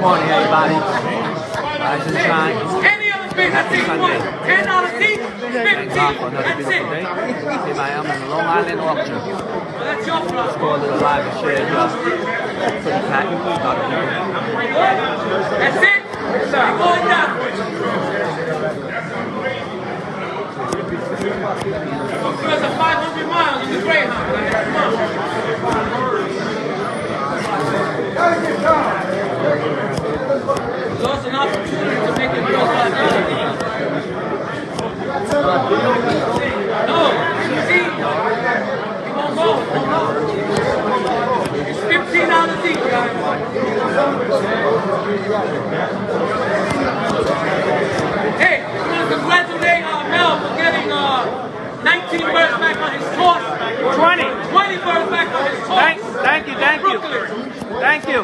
morning, everybody. Rise and shine. Happy Sunday. Thank God for another beautiful day. Here I am in the Long Island auction. Let's go a little live and share here. Pretty packed. A lot of people. That's it. We're going down. There's a 500 miles in the Greyhound. Lost an opportunity to make it real fun. No, see, he won't go. It's $15 each, guys. Hey, I want to congratulate Mel for getting 19 birds back on his toss. 20 birds back on his toss. Thank you. Thank you.